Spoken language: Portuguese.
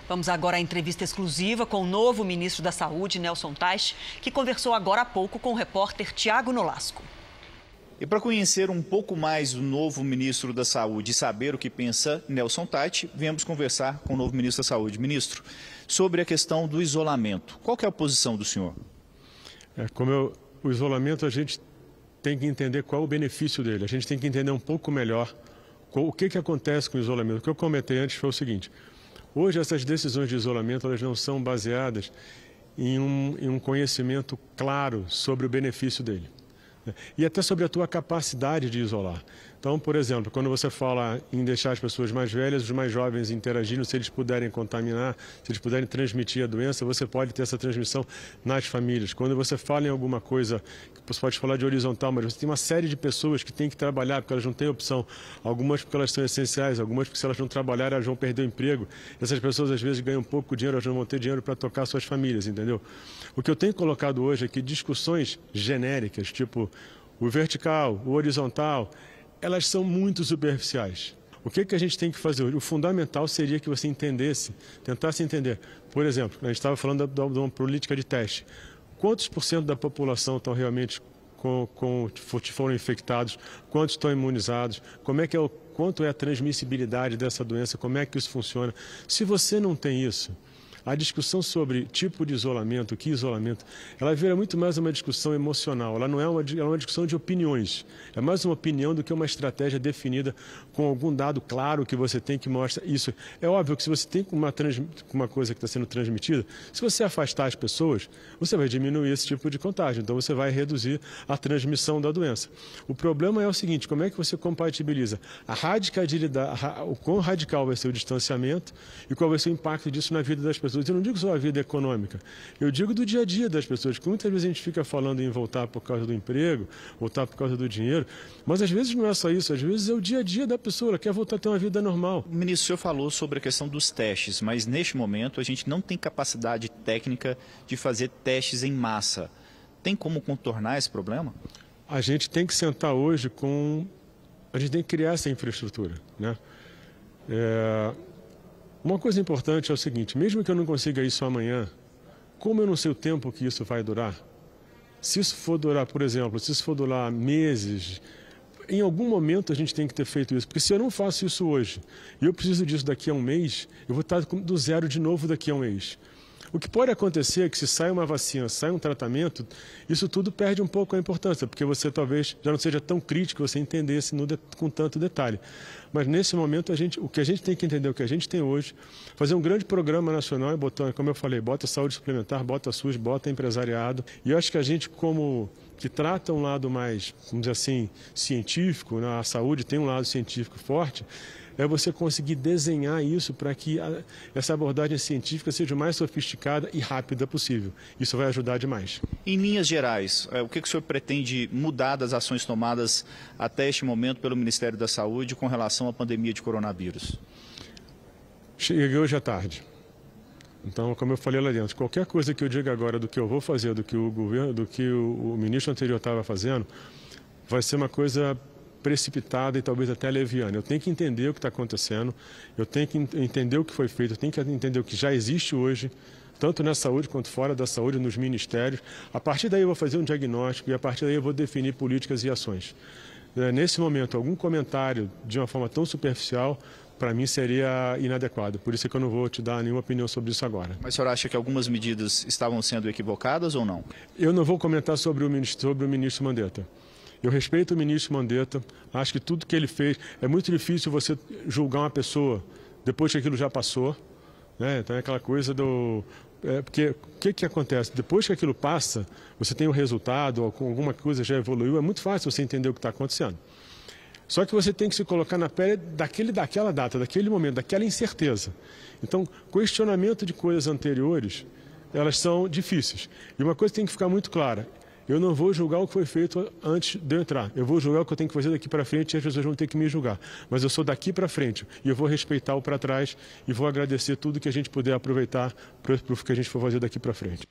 Vamos agora à entrevista exclusiva com o novo ministro da Saúde, Nelson Teich, que conversou agora há pouco com o repórter Tiago Nolasco. E para conhecer um pouco mais do novo ministro da Saúde e saber o que pensa Nelson Teich, viemos conversar com o novo ministro da Saúde. Ministro, sobre a questão do isolamento, qual que é a posição do senhor? O isolamento, a gente tem que entender qual é o benefício dele. A gente tem que entender um pouco melhor o que acontece com o isolamento. O que eu comentei antes foi o seguinte: hoje essas decisões de isolamento elas não são baseadas em um conhecimento claro sobre o benefício dele, né? E até sobre a tua capacidade de isolar. Então, por exemplo, quando você fala em deixar as pessoas mais velhas, os mais jovens interagindo, se eles puderem contaminar, se eles puderem transmitir a doença, você pode ter essa transmissão nas famílias. Quando você fala em alguma coisa, você pode falar de horizontal, mas você tem uma série de pessoas que têm que trabalhar porque elas não têm opção. Algumas porque elas são essenciais, algumas porque se elas não trabalharem elas vão perder o emprego. Essas pessoas às vezes ganham pouco dinheiro, elas não vão ter dinheiro para tocar suas famílias, entendeu? O que eu tenho colocado hoje é que discussões genéricas, tipo o vertical, o horizontal, elas são muito superficiais. O que a gente tem que fazer hoje? O fundamental seria que você entendesse, tentasse entender. Por exemplo, a gente estava falando de uma política de teste. Quantos por cento da população estão realmente foram infectados? Quantos estão imunizados? Quanto é a transmissibilidade dessa doença? Como é que isso funciona? Se você não tem isso, a discussão sobre tipo de isolamento, que isolamento, ela vira muito mais uma discussão emocional. Ela não é uma discussão de opiniões. É mais uma opinião do que uma estratégia definida com algum dado claro que você tem que mostra isso. É óbvio que se você tem uma coisa que está sendo transmitida, se você afastar as pessoas, você vai diminuir esse tipo de contágio. Então você vai reduzir a transmissão da doença. O problema é o seguinte: como é que você compatibiliza a radicalidade, o quão radical vai ser o distanciamento e qual vai ser o impacto disso na vida das pessoas? Eu não digo só a vida econômica, eu digo do dia a dia das pessoas, que muitas vezes a gente fica falando em voltar por causa do emprego, voltar por causa do dinheiro, mas às vezes não é só isso, às vezes é o dia a dia da pessoa, ela quer voltar a ter uma vida normal. Ministro, o senhor falou sobre a questão dos testes, mas neste momento a gente não tem capacidade técnica de fazer testes em massa. Tem como contornar esse problema? A gente tem que sentar hoje a gente tem que criar essa infraestrutura, né? Uma coisa importante é o seguinte: mesmo que eu não consiga isso amanhã, como eu não sei o tempo que isso vai durar, se isso for durar, por exemplo, se isso for durar meses, em algum momento a gente tem que ter feito isso, porque se eu não faço isso hoje e eu preciso disso daqui a um mês, eu vou estar do zero de novo daqui a um mês. O que pode acontecer é que se sai uma vacina, sai um tratamento, isso tudo perde um pouco a importância, porque você talvez já não seja tão crítico você entendesse com tanto detalhe. Mas nesse momento o que a gente tem que entender, o que a gente tem hoje, fazer um grande programa nacional e botar, como eu falei, bota saúde suplementar, bota SUS, bota empresariado. E eu acho que a gente, como que trata um lado mais, vamos dizer assim, científico, né? A saúde tem um lado científico forte, é você conseguir desenhar isso para que essa abordagem científica seja o mais sofisticada e rápida possível. Isso vai ajudar demais. Em linhas gerais, o que o senhor pretende mudar das ações tomadas até este momento pelo Ministério da Saúde com relação à pandemia de coronavírus? Cheguei hoje à tarde. Então, como eu falei lá dentro, qualquer coisa que eu diga agora do que eu vou fazer, do que o governo, do que o ministro anterior estava fazendo, vai ser uma coisa precipitada e talvez até leviana. Eu tenho que entender o que está acontecendo, eu tenho que entender o que foi feito, eu tenho que entender o que já existe hoje, tanto na saúde quanto fora da saúde, nos ministérios. A partir daí eu vou fazer um diagnóstico e a partir daí eu vou definir políticas e ações. Nesse momento, algum comentário de uma forma tão superficial, para mim seria inadequado. Por isso é que eu não vou te dar nenhuma opinião sobre isso agora. Mas o senhor acha que algumas medidas estavam sendo equivocadas ou não? Eu não vou comentar sobre o ministro Mandetta. Eu respeito o ministro Mandetta, acho que tudo que ele fez, é muito difícil você julgar uma pessoa depois que aquilo já passou, né? Então é aquela coisa porque o que acontece? Depois que aquilo passa, você tem um resultado, ou alguma coisa já evoluiu, é muito fácil você entender o que está acontecendo. Só que você tem que se colocar na pele daquela data, daquele momento, daquela incerteza. Então, questionamento de coisas anteriores, elas são difíceis. E uma coisa tem que ficar muito clara: eu não vou julgar o que foi feito antes de eu entrar. Eu vou julgar o que eu tenho que fazer daqui para frente e as pessoas vão ter que me julgar. Mas eu sou daqui para frente e eu vou respeitar o para trás e vou agradecer tudo que a gente puder aproveitar para o que a gente for fazer daqui para frente.